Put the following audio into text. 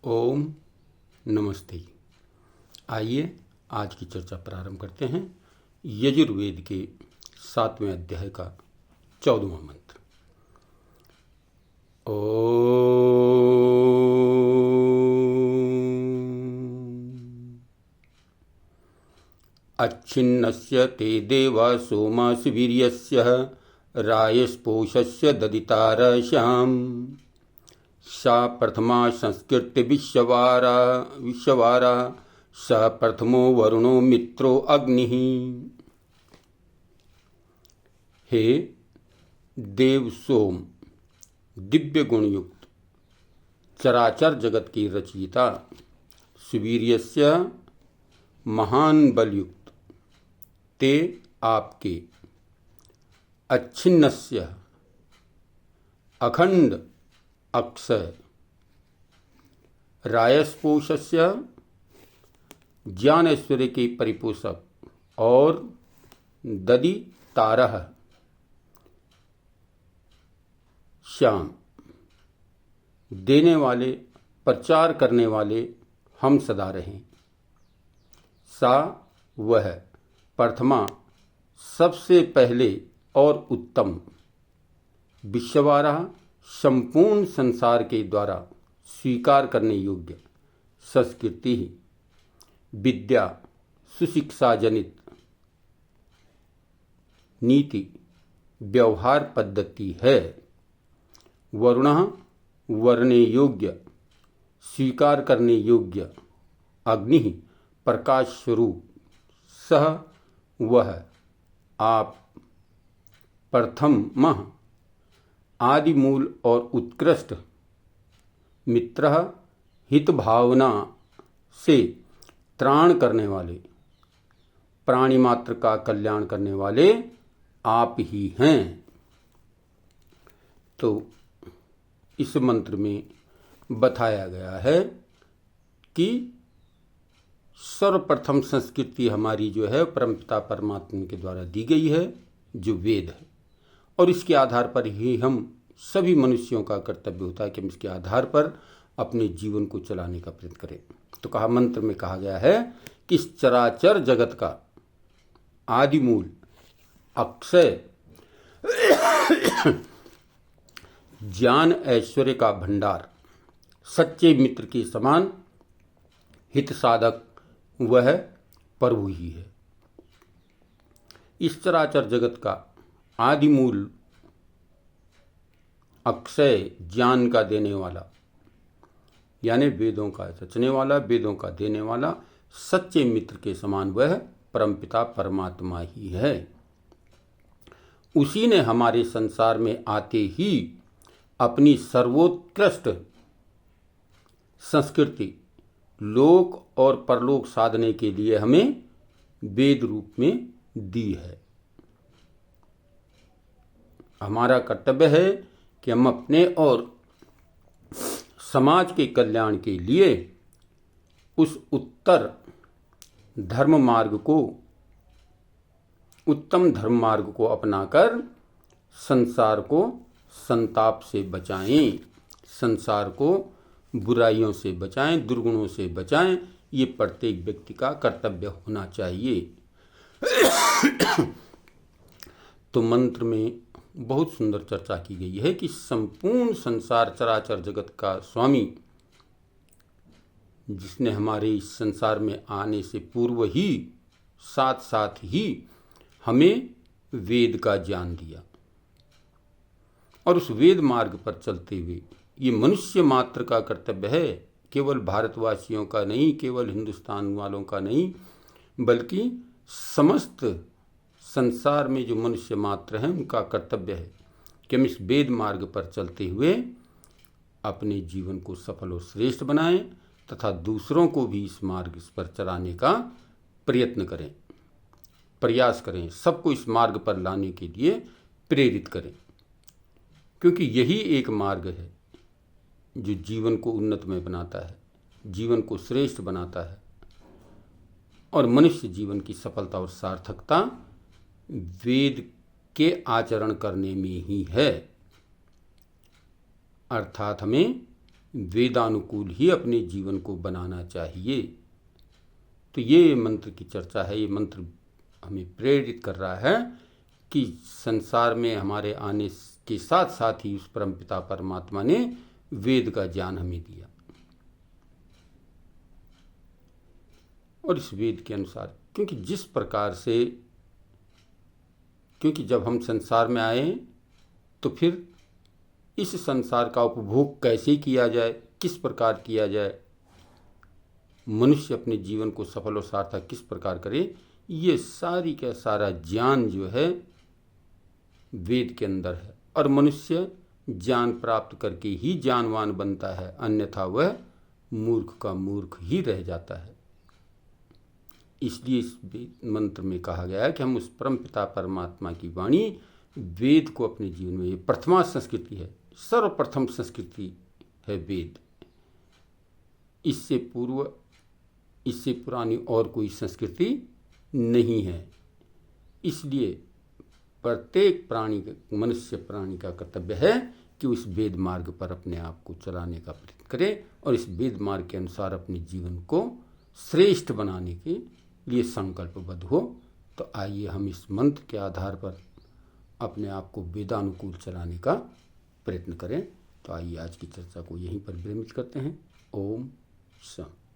ओम नमस्ते। आइए आज की चर्चा प्रारंभ करते हैं। यजुर्वेद के 7वें अध्याय का 14वां मंत्र। अच्छिन्नस्य ते देवा सोमासि वीर्यस्य रायस्पोषस्य ददितारश्याम सा प्रथमा संस्कृति विश्ववारा स प्रथमो वरुणो मित्रो अग्नि। हे देव सोम, दिव्य गुणयुक्त चराचर जगत की रचयिता, सुवीर्यस्य महान बलयुक्त, ते आपके अच्छिन्नस्य अखंड अक्षय, रायस्पोषस्य ज्ञान ऐश्वर्य के परिपोषक, और ददि तारह श्याम, देने वाले, प्रचार करने वाले हम सदा रहें। सा वह प्रथमा सबसे पहले और उत्तम, विश्ववारा संपूर्ण संसार के द्वारा स्वीकार करने योग्य, संस्कृति ही विद्या सुशिक्षा जनित नीति व्यवहार पद्धति है। वरुण वर्णे योग्य, स्वीकार करने योग्य, अग्नि प्रकाश स्वरूप, सह वह आप प्रथम आदि मूल और उत्कृष्ट, मित्र हित भावना से त्राण करने वाले, प्राणी मात्र का कल्याण करने वाले आप ही हैं। तो इस मंत्र में बताया गया है कि सर्वप्रथम संस्कृति हमारी जो है परमपिता परमात्मा के द्वारा दी गई है, जो वेद है, और इसके आधार पर ही हम सभी मनुष्यों का कर्तव्य होता है कि हम इसके आधार पर अपने जीवन को चलाने का प्रयत्न करें। तो कहा, मंत्र में कहा गया है कि इस चराचर जगत का आदि मूल, अक्षय, ज्ञान ऐश्वर्य का भंडार, सच्चे मित्र के समान हित साधक वह प्रभु ही है। इस चराचर जगत का आदि मूल, अक्षय, ज्ञान का देने वाला, यानी वेदों का रचने वाला, वेदों का देने वाला, सच्चे मित्र के समान वह परमपिता परमात्मा ही है। उसी ने हमारे संसार में आते ही अपनी सर्वोत्कृष्ट संस्कृति लोक और परलोक साधने के लिए हमें वेद रूप में दी है। हमारा कर्तव्य है कि हम अपने और समाज के कल्याण के लिए उस उत्तर धर्म मार्ग को, उत्तम धर्म मार्ग को अपनाकर संसार को संताप से बचाएं, संसार को बुराइयों से बचाएं, दुर्गुणों से बचाएं। ये प्रत्येक व्यक्ति का कर्तव्य होना चाहिए। तो मंत्र में बहुत सुंदर चर्चा की गई है कि संपूर्ण संसार चराचर जगत का स्वामी, जिसने हमारे इस संसार में आने से पूर्व ही साथ साथ ही हमें वेद का ज्ञान दिया, और उस वेद मार्ग पर चलते हुए ये मनुष्य मात्र का कर्तव्य है, केवल भारतवासियों का नहीं, केवल हिंदुस्तान वालों का नहीं, बल्कि समस्त संसार में जो मनुष्य मात्र हैं उनका कर्तव्य है कि हम इस वेद मार्ग पर चलते हुए अपने जीवन को सफल और श्रेष्ठ बनाएं तथा दूसरों को भी इस मार्ग पर चलाने का प्रयत्न करें, प्रयास करें, सबको इस मार्ग पर लाने के लिए प्रेरित करें, क्योंकि यही एक मार्ग है जो जीवन को उन्नतमय बनाता है, जीवन को श्रेष्ठ बनाता है, और मनुष्य जीवन की सफलता और सार्थकता वेद के आचरण करने में ही है। अर्थात हमें वेदानुकूल ही अपने जीवन को बनाना चाहिए। तो ये मंत्र की चर्चा है। ये मंत्र हमें प्रेरित कर रहा है कि संसार में हमारे आने के साथ साथ ही उस परमपिता परमात्मा ने वेद का ज्ञान हमें दिया, और इस वेद के अनुसार, क्योंकि जब हम संसार में आए तो फिर इस संसार का उपभोग कैसे किया जाए, किस प्रकार किया जाए, मनुष्य अपने जीवन को सफल और सार्थक किस प्रकार करे, ये सारी का सारा ज्ञान जो है वेद के अंदर है। और मनुष्य ज्ञान प्राप्त करके ही ज्ञानवान बनता है, अन्यथा वह मूर्ख का मूर्ख ही रह जाता है। इसलिए इस मंत्र में कहा गया है कि हम उस परमपिता परमात्मा की वाणी वेद को अपने जीवन में, ये प्रथमा संस्कृति है, सर्वप्रथम संस्कृति है वेद। इससे पुरानी और कोई संस्कृति नहीं है। इसलिए प्रत्येक मनुष्य प्राणी का कर्तव्य है कि उस वेद मार्ग पर अपने आप को चलाने का प्रयत्न करे और इस वेद मार्ग के अनुसार अपने जीवन को श्रेष्ठ बनाने के लिए संकल्पबद्ध हो। तो आइए हम इस मंत्र के आधार पर अपने आप को वेदानुकूल चलाने का प्रयत्न करें। तो आइए आज की चर्चा को यहीं पर विरमित करते हैं। ओम शांति।